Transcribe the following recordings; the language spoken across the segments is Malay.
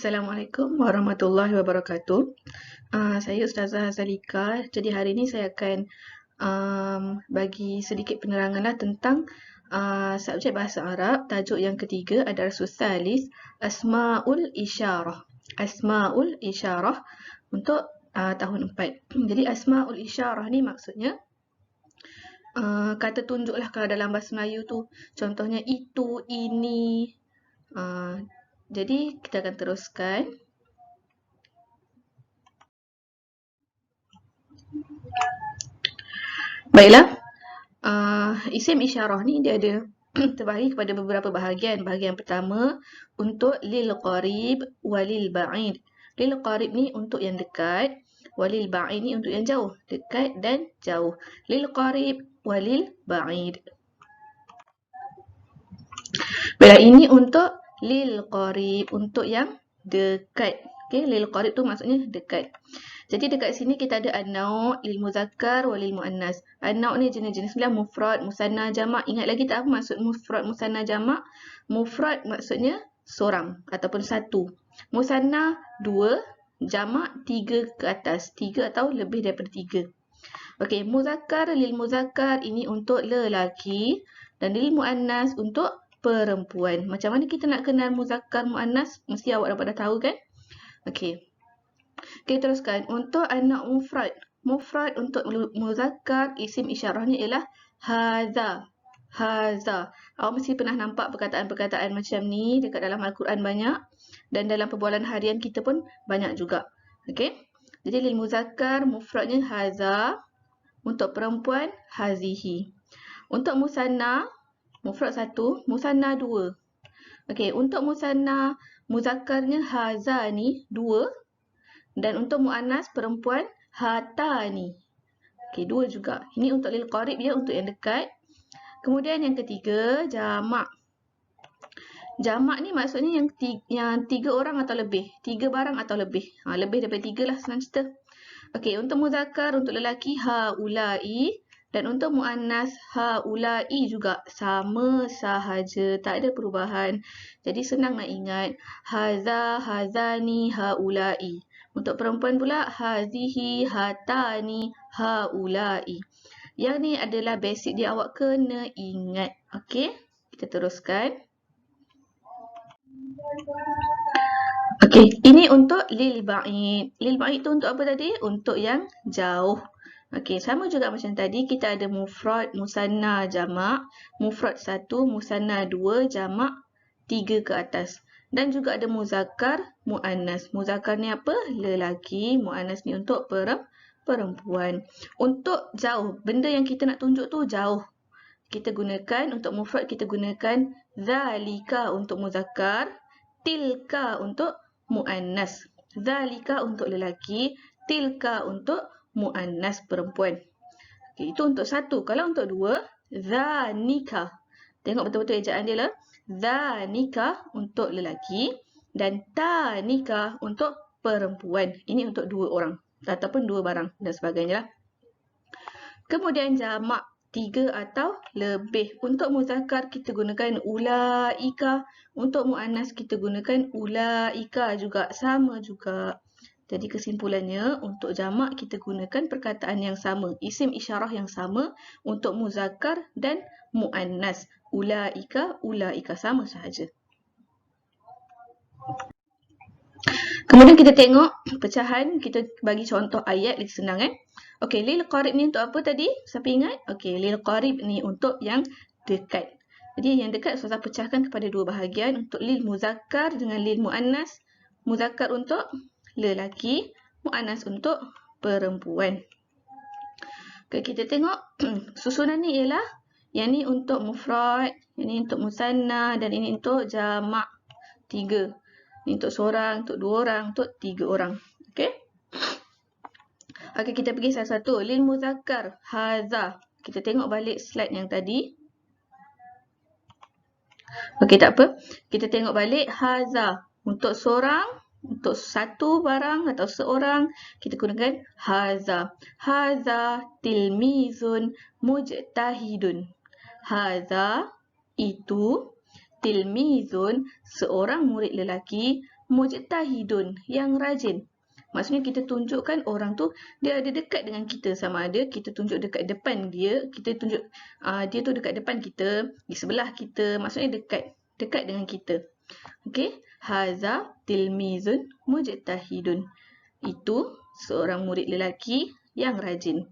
Assalamualaikum warahmatullahi wabarakatuh. Saya Ustazah Zalika. Jadi hari ini saya akan bagi sedikit penerangan tentang subjek bahasa Arab. Tajuk yang ketiga adalah Susalis Asma'ul Isyarah. Asma'ul Isyarah untuk tahun 4. Jadi Asma'ul Isyarah ni maksudnya kata tunjuk lah kalau dalam bahasa Melayu tu. Contohnya itu, ini. Jadi kita akan teruskan. Baiklah, isim isyarah ni dia ada terbahagi kepada beberapa bahagian. Bahagian pertama untuk lil qarib walil ba'id. Lil qarib ni untuk yang dekat, walil ba'id ni untuk yang jauh, dekat dan jauh. Lil qarib walil ba'id. Baiklah, ini untuk lil qarib, untuk yang dekat. Okey, lil qarib tu maksudnya dekat. Jadi dekat sini kita ada an-nau' lil muzakkar wa lil muannas. An-nau' ni jenis-jenis lah, mufrad, musanna, jamak. Ingat lagi tak apa maksud mufrad, musanna, jamak? Mufrad maksudnya seorang ataupun satu. Musanna dua, jamak tiga ke atas. Tiga atau lebih daripada tiga. Okey, muzakkar lil muzakkar ini untuk lelaki dan lil muannas untuk perempuan. Macam mana kita nak kenal muzakkar muannas? Mesti awak dah tahu kan? Okey. Kita teruskan untuk anak mufrad. Mufrad untuk muzakkar, isim isyarahnya ialah haza. Haza. Awak mesti pernah nampak perkataan-perkataan macam ni dekat dalam Al-Quran banyak dan dalam perbualan harian kita pun banyak juga. Okey. Jadi lil muzakkar mufradnya haza, untuk perempuan hazihi. Untuk musanna, mufrad satu, musanna dua. Okey, untuk musanna muzakkarnya haza ni dua. Dan untuk muannas perempuan hatani. Okey, dua juga. Ini untuk lil qarib ya, untuk yang dekat. Kemudian yang ketiga, jamak. Jamak ni maksudnya yang tiga orang atau lebih. Tiga barang atau lebih. Lebih daripada tiga lah senang cerita. Okey, untuk muzakkar, untuk lelaki haulai. Dan untuk muannas haulai juga sama sahaja, tak ada perubahan. Jadi senang nak ingat. Haza, hazani, haulai. Untuk perempuan pula hazihi, hatani, haulai. Yang ni adalah basic dia, awak kena ingat. Okey, kita teruskan. Okey, ini untuk lil ba'id. Lil ba'id tu untuk apa tadi? Untuk yang jauh. Okey, sama juga macam tadi, kita ada mufrad, musanna, jamak. Mufrad satu, musanna dua, jamak tiga ke atas. Dan juga ada muzakkar, muannas. Muzakkar ni apa? Lelaki. Muannas ni untuk perempuan. Untuk jauh, benda yang kita nak tunjuk tu jauh. Kita gunakan, untuk mufrad kita gunakan zalika untuk muzakkar, tilka untuk muannas. Zalika untuk lelaki, tilka untuk muannas perempuan. Okay, itu untuk satu. Kalau untuk dua, zanika. Tengok betul-betul ejaan dia lah. Zanika untuk lelaki dan tanika untuk perempuan. Ini untuk dua orang ataupun dua barang dan sebagainya lah. Kemudian jamak, tiga atau lebih. Untuk muzakkar kita gunakan ulaika. Untuk muannas kita gunakan ulaika juga. Sama juga. Jadi kesimpulannya, untuk jamak kita gunakan perkataan yang sama. Isim isyarah yang sama untuk muzakkar dan muannas. Ulaika, ulaika sama sahaja. Kemudian kita tengok pecahan, kita bagi contoh ayat lagi senang kan. Okey, lil qarib ni untuk apa tadi? Siapa ingat? Okey, lil qarib ni untuk yang dekat. Jadi yang dekat Ustazah pecahkan kepada dua bahagian, untuk lil muzakkar dengan lil muannas. Muzakkar untuk lelaki, muannas untuk perempuan. Okay, kita tengok susunan ni ialah yang ni untuk mufrad, yang ni untuk musanna dan ini untuk jamak. Tiga. Ini untuk seorang, untuk dua orang, untuk tiga orang. Okey. Okey, kita pergi satu-satu. Lil muzakkar, haza. Kita tengok balik slide yang tadi. Okey, tak apa. Kita tengok balik haza. Untuk seorang, untuk satu barang atau seorang, kita gunakan haza. Haza tilmizun mujtahidun. Haza itu tilmizun, seorang murid lelaki, mujtahidun, yang rajin. Maksudnya kita tunjukkan orang tu dia ada dekat dengan kita, sama ada kita tunjuk dekat depan dia, kita tunjuk dia tu dekat depan kita, di sebelah kita, maksudnya dekat dengan kita. Okey, haza tilmizun mujtahidun. Itu seorang murid lelaki yang rajin.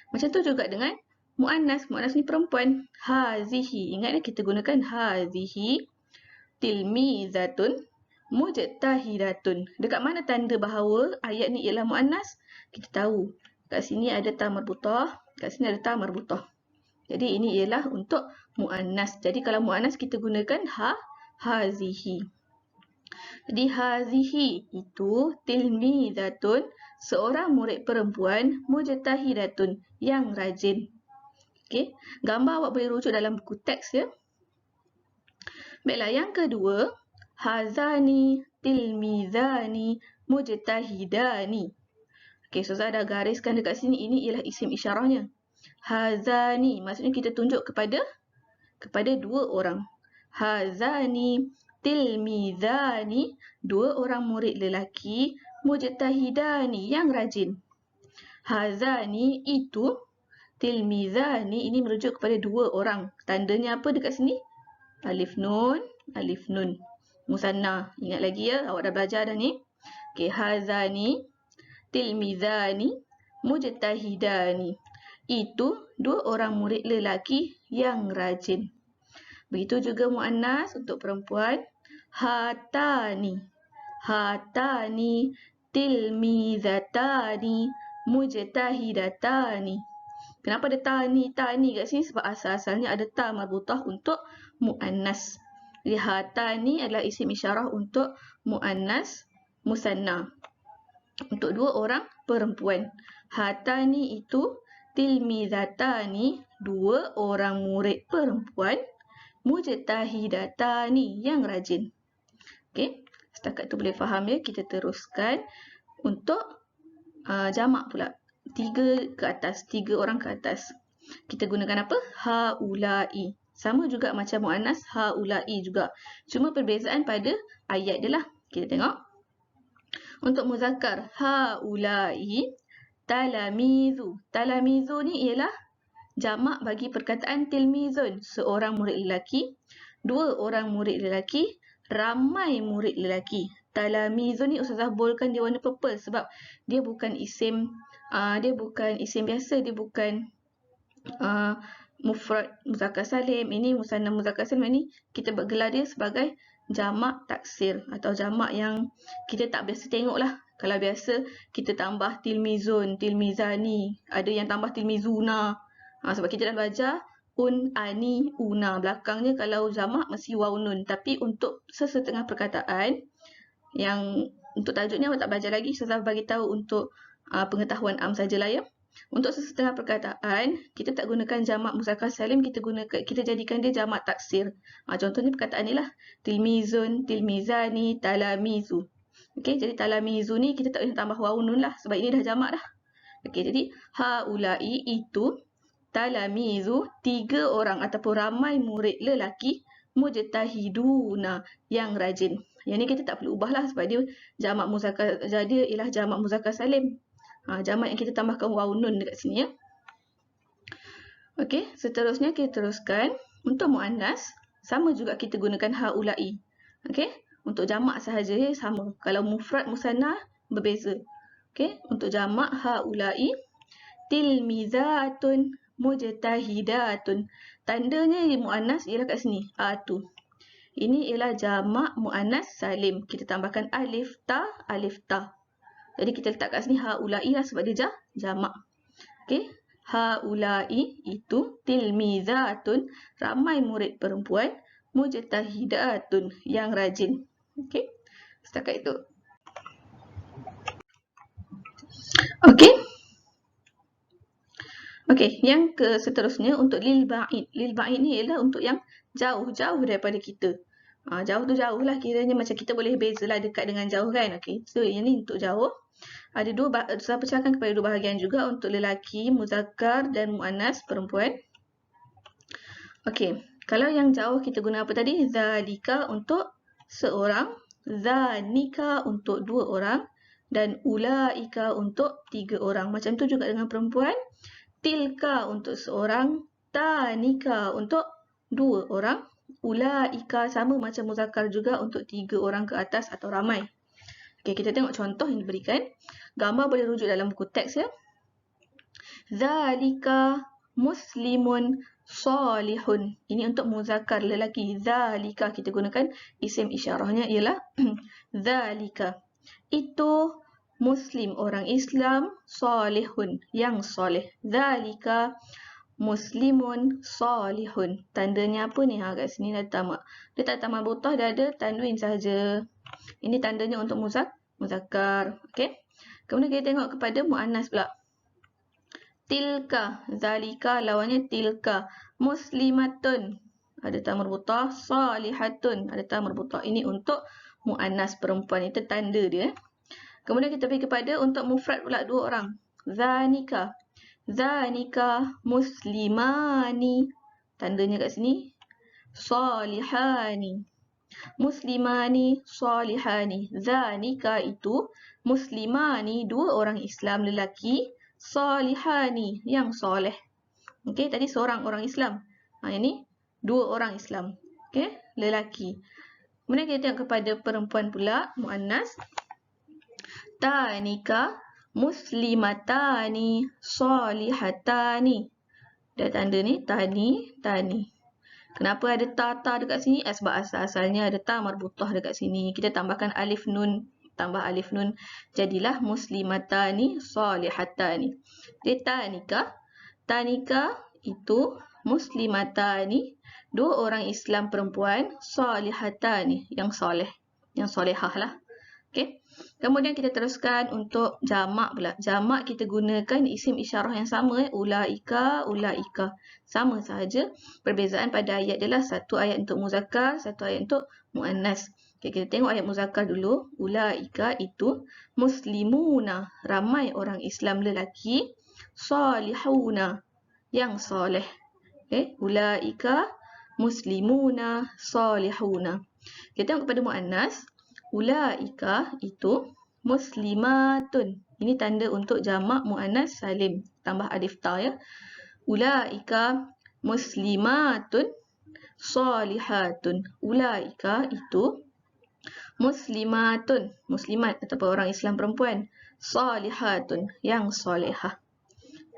Macam tu juga dengan muannas. Muannas ni perempuan. Hazihi. Ingat kita gunakan hazihi tilmizatun mujtahidatun. Dekat mana tanda bahawa ayat ni ialah muannas? Kita tahu. Kat sini ada ta marbutah, kat sini ada ta marbutah. Jadi ini ialah untuk muannas. Jadi kalau muannas kita gunakan hazihi. Jadi hazihi itu tilmizatun, seorang murid perempuan, mujtahidatun, yang rajin. Okey, gambar awak boleh rujuk dalam buku teks ya. Baiklah, yang kedua, hazani tilmizani mujtahidani. Okey, Ustazah dah gariskan dekat sini, ini ialah isim isyarahnya. Hazani, maksudnya kita tunjuk kepada dua orang. Hazani tilmizani, dua orang murid lelaki, mujtahidani, yang rajin. Hazani itu, tilmizani ini merujuk kepada dua orang. Tandanya apa dekat sini? Alif nun, alif nun. Musanna. Ingat lagi ya, awak dah belajar dah ni. Okey, hazani tilmizani mujtahidani. Itu dua orang murid lelaki yang rajin. Begitu juga muannas untuk perempuan. Hatani. Hatani tilmizatani mujtahidatani. Kenapa ada tani kat sini? Sebab asal-asalnya ada ta marbutah untuk muannas. Jadi hatani adalah isim isyarah untuk muannas musanna. Untuk dua orang perempuan. Hatani itu tilmizatani, dua orang murid perempuan, mujtahidatani, yang rajin. Okey, setakat tu boleh faham ya. Kita teruskan untuk jamak pula. 3 ke atas, 3 orang ke atas. Kita gunakan apa? Haulai. Sama juga macam muannas, haulai juga. Cuma perbezaan pada ayat dia lah. Kita tengok. Untuk muzakkar, haulai talamizu. Talamizu ni ialah jamak bagi perkataan tilmizun, seorang murid lelaki, dua orang murid lelaki, ramai murid lelaki. Talamizun ni Ustazah boldkan dia warna purple sebab dia bukan isim biasa, dia bukan mufrad muzakkar salim. Ini musanna muzakkar salim, ini kita bergelar dia sebagai jamak taksir atau jamak yang kita tak biasa tengok lah. Kalau biasa kita tambah tilmizun, tilmizani, ada yang tambah tilmizuna. Sebab kita dah belajar ani, una. Belakangnya kalau jamak mesti waw nun. Tapi untuk sesetengah perkataan yang untuk tajuk ni awak tak belajar lagi, saya bagi tahu untuk pengetahuan am sajalah ya. Untuk sesetengah perkataan kita tak gunakan jamak muzakkar salim, kita jadikan dia jamak taksir. Contohnya perkataan ni lah, tilmizun, tilmizani, talamizu. Okey, jadi talamizu ni kita tak boleh tambah waw nun lah sebab ini dah jamak dah. Okey, jadi haulai itu talamizu, 3 orang ataupun ramai murid lelaki, mujtahiduna, yang rajin. Yang ni kita tak perlu ubah lah sebab dia jamak muzakkar, jadi ialah jamak muzakkar salim. Jamak yang kita tambahkan waw nun dekat sini ya. Okey, seterusnya kita teruskan untuk muannas, sama juga kita gunakan haulai. Okey, untuk jamak sahaja sama. Kalau mufrad musanna berbeza. Okey, untuk jamak haulai tilmizatun mujtahidatun. Tandanya di muannas ialah kat sini, tu. Ini ialah jamak muannas salim. Kita tambahkan alif ta, alif ta. Jadi kita letak kat sini haulai lah sebab dia jamak. Okey, haulai itu tilmizatun, ramai murid perempuan, mujtahidatun, yang rajin. Okey, setakat itu. Okey. Okey, yang seterusnya untuk lil ba'id. Lil ba'id ni ialah untuk yang jauh-jauh daripada kita. Jauh tu jauh lah, kiranya macam kita boleh bezalah dekat dengan jauh kan. Okey, so ini untuk jauh. Ada saya pecahkan kepada 2 bahagian juga untuk lelaki, muzakkar dan muannas, perempuan. Okey, kalau yang jauh kita guna apa tadi? Zalika untuk seorang zanika untuk 2 orang, dan ulaika untuk 3 orang. Macam tu juga dengan perempuan. Tilka untuk seorang, tanika untuk 2 orang, ulaika sama macam muzakkar juga untuk 3 orang ke atas atau ramai. Okey, kita tengok contoh yang diberikan. Gambar boleh rujuk dalam buku teks ya. Zalika muslimun salihun. Ini untuk muzakkar lelaki. Zalika kita gunakan isim isyarahnya ialah zalika. Itu muslim orang Islam, salihun yang soleh. Zalika muslimun salihun. Tandanya apa ni? Kat sini dah tamak. Dia tak tamak butah, dah ada tanwin saja. Ini tandanya untuk muzakkar. Okey. Kemudian kita tengok kepada muannas pula. Tilka, zalika lawannya tilka. Muslimatun, ada ta marbutah. Salihatun, ada ta marbutah. Ini untuk muannas perempuan. Itu tanda dia. Kemudian kita pergi kepada untuk mufrad pula 2 orang. Zanika. Zanika muslimani. Tandanya kat sini. Salihani. Muslimani salihani. Zanika itu muslimani 2 orang Islam lelaki. Salihani yang soleh. Okey, tadi seorang orang Islam. Ini 2 orang Islam. Okey, lelaki. Kemudian kita tengok kepada perempuan pula, muannas. Tanika muslimatani salihatani. Dah tanda ni tani. Kenapa ada ta dekat sini? Sebab asal-asalnya ada ta marbutah dekat sini. Kita tambahkan alif nun, tambah alif nun, jadilah muslimatani salihatani. Jadi tanika itu muslimatani 2 orang Islam perempuan, salihatani yang soleh, yang solehah lah. Okey. Kemudian kita teruskan untuk jamak pula. Jamak kita gunakan isim isyarah yang sama, ulaika. Sama sahaja. Perbezaan pada ayat adalah satu ayat untuk muzakkar, satu ayat untuk muannas. Okay, kita tengok ayat muzakkar dulu. Ulaika itu muslimuna, ramai orang Islam lelaki. Salihuna, yang soleh. Okay, ulaika muslimuna salihuna. Kita tengok kepada muannas. Ulaika itu muslimatun. Ini tanda untuk jamak muannas salim. Tambah alif ta ya. Ulaika muslimatun salihatun. Ulaika itu muslimatun, muslimat ataupun orang Islam perempuan. Salihatun, yang solehah.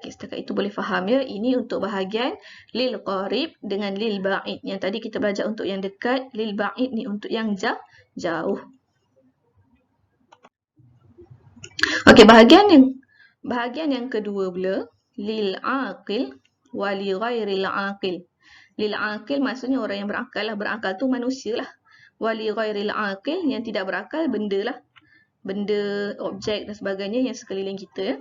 Okay, setakat itu boleh faham ya. Ini untuk bahagian lil qarib dengan lil ba'id. Yang tadi kita belajar untuk yang dekat, lil ba'id ni untuk yang jauh. Okey, bahagian yang kedua pula, lil aqil wa li ghairil aqil. Lil aqil maksudnya orang yang berakal lah. Berakal tu manusia lah. Wa li ghairil aqil, yang tidak berakal, benda lah. Benda, objek dan sebagainya yang sekeliling kita ya.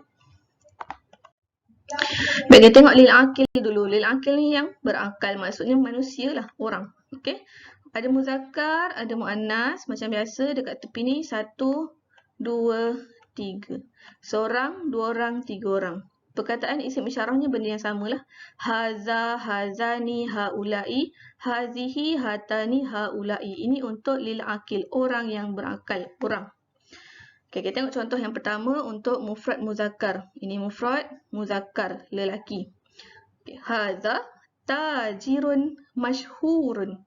Baik, kita tengok lil aqil dulu. Lil aqil ni yang berakal, maksudnya manusia lah, orang. Okey. Ada muzakkar, ada muannas. Macam biasa dekat tepi ni 1, 2, 3. Seorang, 2 orang, 3 orang. Perkataan isim isyarahnya benda yang samalah. Haza, hazani, haulai, hazihi, hatani, haulai. Ini untuk lil aqil, orang yang berakal, orang. Okay, kita tengok contoh yang pertama untuk mufrad muzakkar. Ini mufrad muzakkar lelaki. Okay, haza tajirun masyhurun.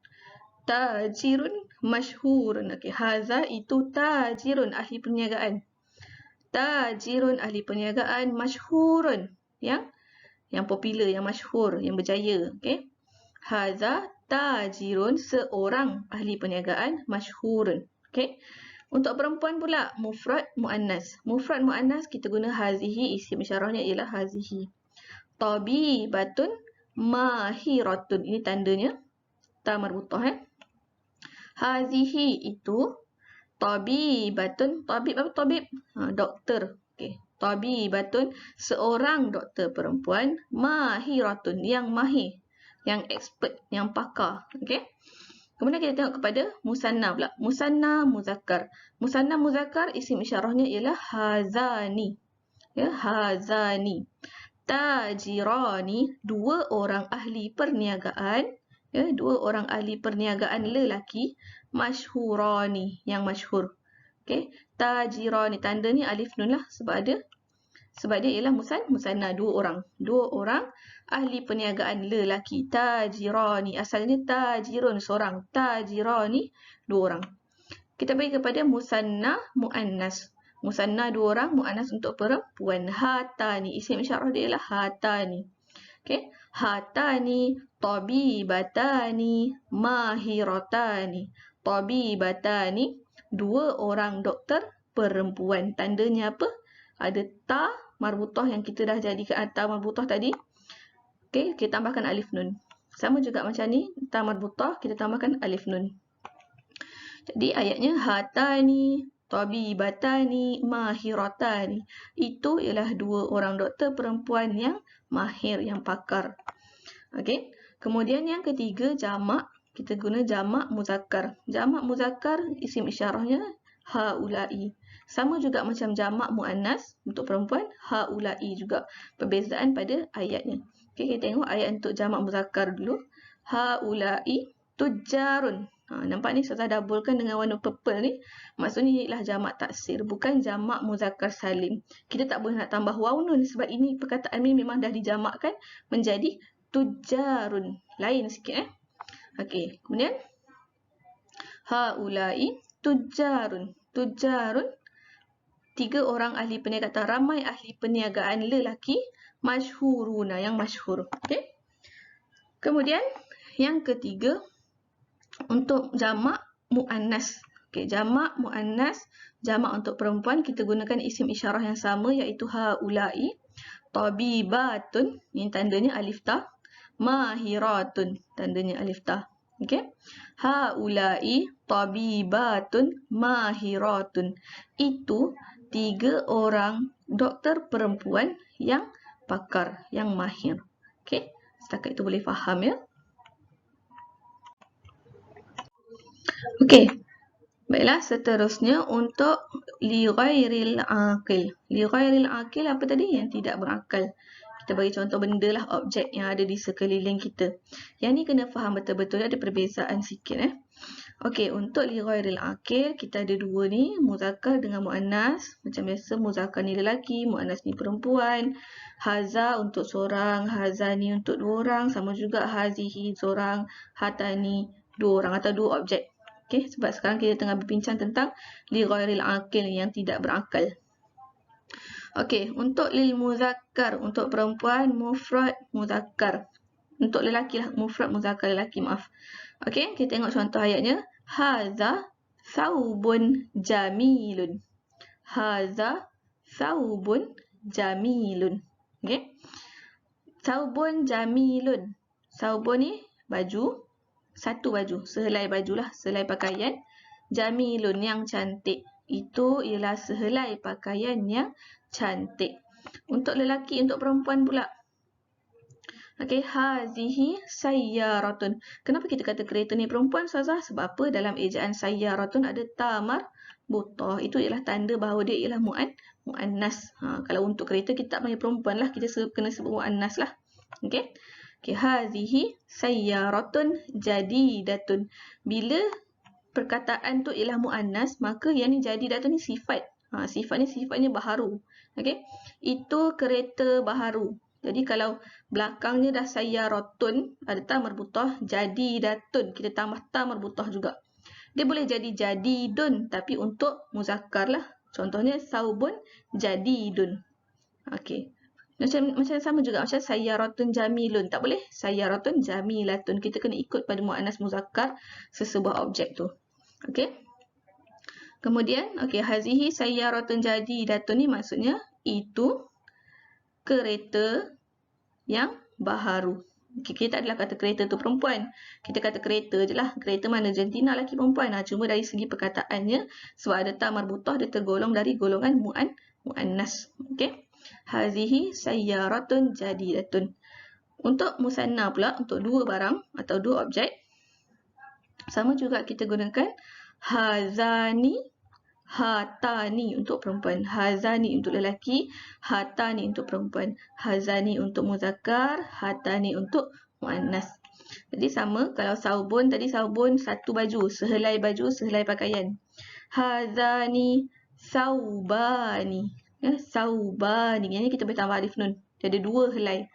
Tajirun masyhurun. Okay, haza itu tajirun, ahli perniagaan. Tajirun, ahli perniagaan. Masyhurun, yang popular, yang masyhur, yang berjaya. Okay. Haza tajirun, seorang ahli perniagaan. Masyhurun. Okay. Untuk perempuan pula, mufrad muannas. Mufrad muannas kita guna hazihi, isim isyarahnya ialah hazihi. Tabibatun mahiratun. Ini tandanya ta marbutah. Hazihi itu tabibatun. Tabib apa tabib? Doktor. Okay. Tabibatun, seorang doktor perempuan. Mahiratun, yang mahir, yang expert, yang pakar. Okay. Kemudian kita tengok kepada musanna pula. Musanna muzakkar. Musanna muzakkar isim isyarahnya ialah hazani. Ya, hazani. Tajirani, 2 orang ahli perniagaan. Ya, 2 orang ahli perniagaan lelaki. masyhurani, yang masyhur. Okey, tajirani, tanda ni alif nun lah sebab dia ialah musanna, dua orang. Dua orang ahli perniagaan lelaki. Tajirani, asalnya tajirun, seorang. Tajirani, dua orang. Kita bagi kepada musanna muannas. Musanna dua orang, muannas untuk perempuan. Hatani, isim isyarah dia ialah hatani. Okey, hatani tabibatani mahiratani. Tabibatani, dua orang doktor perempuan. Tandanya apa? Ada ta marbutah yang kita dah jadikan ta marbutah tadi. Okey, kita tambahkan alif nun. Sama juga macam ni, ta marbutah kita tambahkan alif nun. Jadi ayatnya hatani tabibatani mahiratani. Itu ialah dua orang doktor perempuan yang mahir, yang pakar. Okey. Kemudian yang ketiga jamak, kita guna jamak muzakkar. Jamak muzakkar isim isyarahnya haula'i. Sama juga macam jamak muannas untuk perempuan, haula'i juga. Perbezaan pada ayatnya. Okey, kita tengok ayat untuk jamak muzakkar dulu. Haula'i tujjarun. Nampak ni saya doublekan dengan warna purple ni. Maksudnya ialah jamak taksir, bukan jamak muzakkar salim. Kita tak boleh nak tambah waw nun sebab ini perkataan ni memang dah dijamakkan menjadi tujjarun. Lain sikit Okey, kemudian haula'i tujjarun. Tujjarun, tiga orang ahli perniagaan, ramai ahli perniagaan lelaki, masyhuruna, yang masyhur. Okey. Kemudian yang ketiga untuk jamak muannas. Okey, jamak muannas, jamak untuk perempuan kita gunakan isim isyarah yang sama iaitu haula'i. Tabibatun, ini tandanya alif ta. Mahiratun, tandanya alif ta. Okey. Haula'i tabibatun mahiratun. Itu tiga orang doktor perempuan yang pakar, yang mahir. Okey. Setakat itu boleh faham ya. Okey. Baiklah, seterusnya untuk li ghairil aqil. Li ghairil aqil apa tadi? Yang tidak berakal. Kita bagi contoh benda lah, objek yang ada di sekeliling kita. Yang ni kena faham betul-betul, ada perbezaan sikit Okey, untuk li ghairil aqil kita ada dua ni, muzakkar dengan muannas. Macam biasa muzakkar ni lelaki, muannas ni perempuan. Haza untuk seorang, hazani untuk dua orang, sama juga hazihi seorang, hatani dua orang atau dua objek. Okey, sebab sekarang kita tengah berbincang tentang li ghairil aqil yang tidak berakal. Okey, untuk lil muzakkar, untuk perempuan mufrad muzakkar. Untuk lelaki lah, mufrad muzakkar lelaki, maaf. Okey, kita tengok contoh ayatnya. Haza saubun jamilun. Haza saubun jamilun. Okey. Saubun jamilun. Saubun ni baju, satu baju, sehelai baju lah, sehelai pakaian. Jamilun, yang cantik. Itu ialah sehelai pakaian yang cantik. Untuk lelaki, untuk perempuan pula. Okey, hazihi sayyaratun. Kenapa kita kata kereta ni perempuan, Ustazah? Sebab apa? Dalam ejaan sayyaratun ada ta marbutah. Itu ialah tanda bahawa dia ialah muannas. Kalau untuk kereta kita tak panggil perempuan lah, kita kena sebut muannas lah. Okey. Okey, hazihi sayyaratun jadidatun. Bila perkataan tu ialah muannas, maka yang ni jadidatun ni sifat. Sifatnya baharu. Okey. Itu kereta baharu. Jadi kalau belakangnya dah sayyaratun, ada ta marbutah, jadidatun, kita tambah ta marbutah juga. Dia boleh jadi jadidun, tapi untuk muzakkar lah. Contohnya saubun jadidun. Okey. Macam sama juga macam sayyaratun jamilun. Tak boleh sayyaratun jamilatun. Kita kena ikut pada muannas muzakkar sesebuah objek tu. Okey. Kemudian, okey, hazihi sayyaratun jadidatun ni maksudnya itu kereta yang baharu. Kita adalah kata kereta tu perempuan. Kita kata kereta je lah. Kereta mana jantina, lelaki, perempuan. Cuma dari segi perkataannya, sebab ada ta marbutah, dia tergolong dari golongan muannas. Okey. Hazihi sayyaratun jadidatun. Untuk musanna pula, untuk dua barang atau dua objek, sama juga kita gunakan hazani, hatani untuk perempuan. Hazani untuk lelaki, hatani untuk perempuan. Hazani untuk muzakkar, hatani untuk muannas. Jadi sama, kalau saubun tadi saubun satu baju, sehelai pakaian. Hadzani saubani. Ya, saubani. Yang ni kita boleh tambah alif nun. Dia ada dua helai.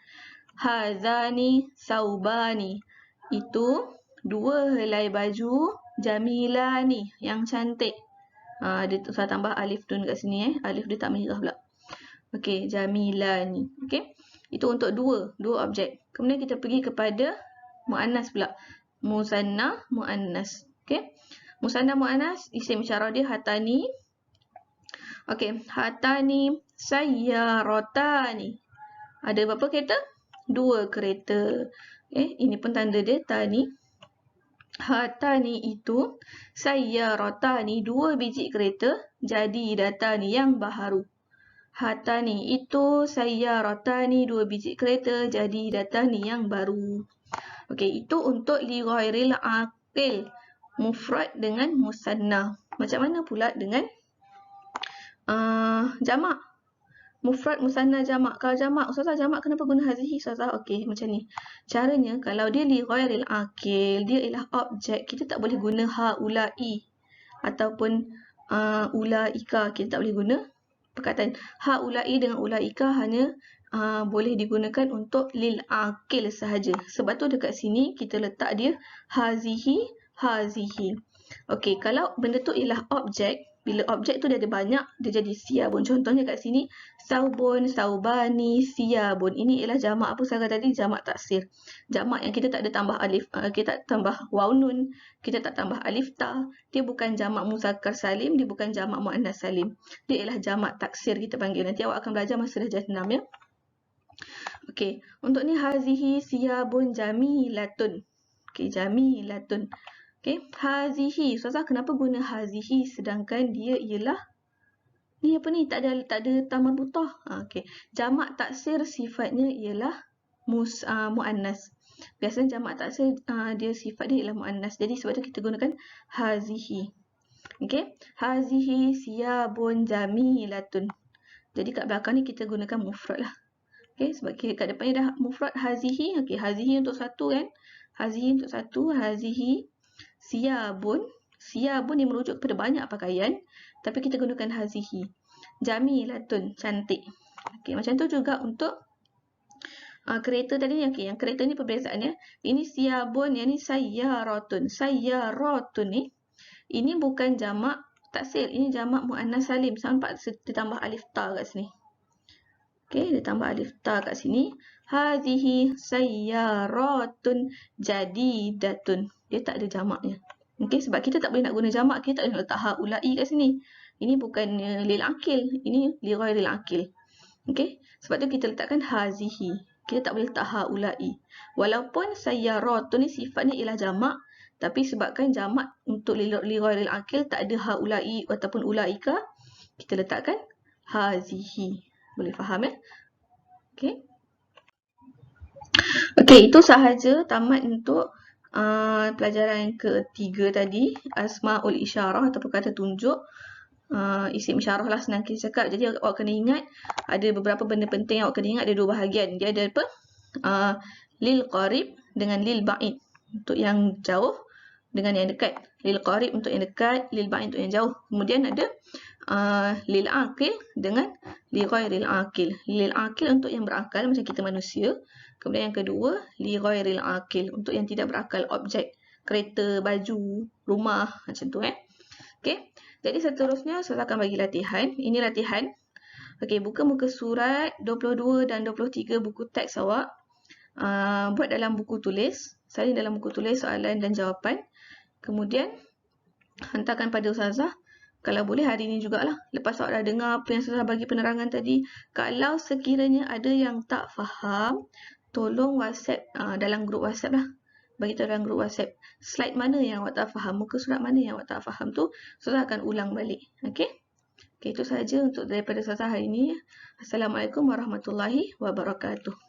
Hadzani saubani. Itu dua helai baju jamilani yang cantik. Dia saya tambah alif nun kat sini. Alif dia tak merah pula. Okey, jamilani. Okey. Itu untuk dua objek. Kemudian kita pergi kepada muannas pula. Musanna, muannas. Okey. Musanna, muannas, isim isyarah dia hatani. Okey, hatani sayyaratani. Ada berapa kereta? 2 kereta. Ini pun tanda dia tani. Hatani itu sayyaratani, 2 biji kereta, jadi datani yang baharu. Hatani itu sayyaratani, 2 biji kereta, jadi datani yang baru. Okey, itu untuk li ghairil aqil, mufrad dengan musanna. Macam mana pula dengan jamak? Mufrad, musanna, jamak. Kalau jamak, Ustazah jamak kenapa guna hazihi Ustazah? Okey, macam ni. Caranya kalau dia li ghairil aqil, dia ialah objek, kita tak boleh guna haula'i ataupun ulaika. Kita tak boleh guna perkataan haula'i dengan ulaika, hanya boleh digunakan untuk lil aqil sahaja. Sebab tu dekat sini kita letak dia hazihi, hazihi. Okey, kalau benda tu ialah objek, bila objek tu dia ada banyak, dia jadi siyabun. Contohnya kat sini, saubun, saubani, siyabun. Ini ialah jamak apa saya kata tadi? Jamak taksir. Jamak yang kita tak ada tambah alif, kita tak tambah waw nun, kita tak tambah alif ta. Dia bukan jamak muzakkar salim, dia bukan jamak muannas salim. Dia ialah jamak taksir kita panggil. Nanti awak akan belajar masa darjah 6 ya. Okey, untuk ni hazihi siyabun jamilatun. Okey, jamilatun. Okey, hazihi. Ustazah kenapa guna hazihi sedangkan dia ialah ni apa ni? Tak ada tamar butah. Okey. Jamak taksir sifatnya ialah muannas. Biasanya jamak taksir dia sifat dia ialah muannas. Jadi sebab tu kita gunakan hazihi. Okey. Hazihi siyabun jamilatun. Jadi kat belakang ni kita gunakan mufrad lah. Okey, sebab kat depannya dah mufrad hazihi. Okey, hazihi untuk satu kan? Hazihi untuk satu, hazihi siyabun. Siyabun yang merujuk kepada banyak pakaian, tapi kita gunakan hazihi. Jamilatun, cantik. Okey, macam tu juga untuk kereta tadi. Okey, yang kereta ni perbezaannya. Ini siyabun, yang ni sayyaratun. Sayyaratun ni, ini bukan jamak taksir, ini jamak muannas salim. Sampai ditambah alif ta kat sini. Okey, ditambah alif ta kat sini. Hazihi sayyaratun jadidatun. Dia tak ada jamaknya. Okey, sebab kita tak boleh nak guna jamak, kita tak boleh letak haula'i kat sini. Ini bukan lil aqil, ini li ghairil aqil. Okey, sebab tu kita letakkan hazihi. Kita tak boleh letak haula'i. Walaupun sayyaratun ni sifatnya ialah jamak, tapi sebabkan jamak untuk li ghairil aqil tak ada haula'i ataupun ulaika, kita letakkan hazihi. Boleh faham ya? Okey. Okey, itu sahaja tamat untuk pelajaran ketiga tadi, asmaul isyarah ataupun kata tunjuk. Isim isyarah lah senang kita cakap. Jadi awak kena ingat ada beberapa benda penting awak kena ingat. Ada dua bahagian. Dia ada apa? Lil qarib dengan lil ba'id. Untuk yang jauh dengan yang dekat. Lil qarib untuk yang dekat, lil ba'id untuk yang jauh. Kemudian ada lil aqil dengan li ghairil aqil. Lil aqil untuk yang berakal macam kita manusia. Kemudian yang kedua, li ghairil aqil untuk yang tidak berakal, objek, kereta, baju, rumah, macam tu Okey. Jadi seterusnya saya akan bagi latihan. Ini latihan. Okey, buka muka surat 22 dan 23 buku teks awak. Buat dalam buku tulis, salin dalam buku tulis soalan dan jawapan. Kemudian hantarkan pada Ustazah. Kalau boleh hari ini jugalah. Lepas awak dah dengar apa yang Ustazah bagi penerangan tadi, kalau sekiranya ada yang tak faham, tolong WhatsApp dalam grup WhatsApp lah. Bagi tahu dalam grup WhatsApp. Slide mana yang awak tak faham, muka surat mana yang awak tak faham tu, Ustazah akan ulang balik. Okey? Okey, itu sahaja untuk daripada Ustazah hari ini. Assalamualaikum warahmatullahi wabarakatuh.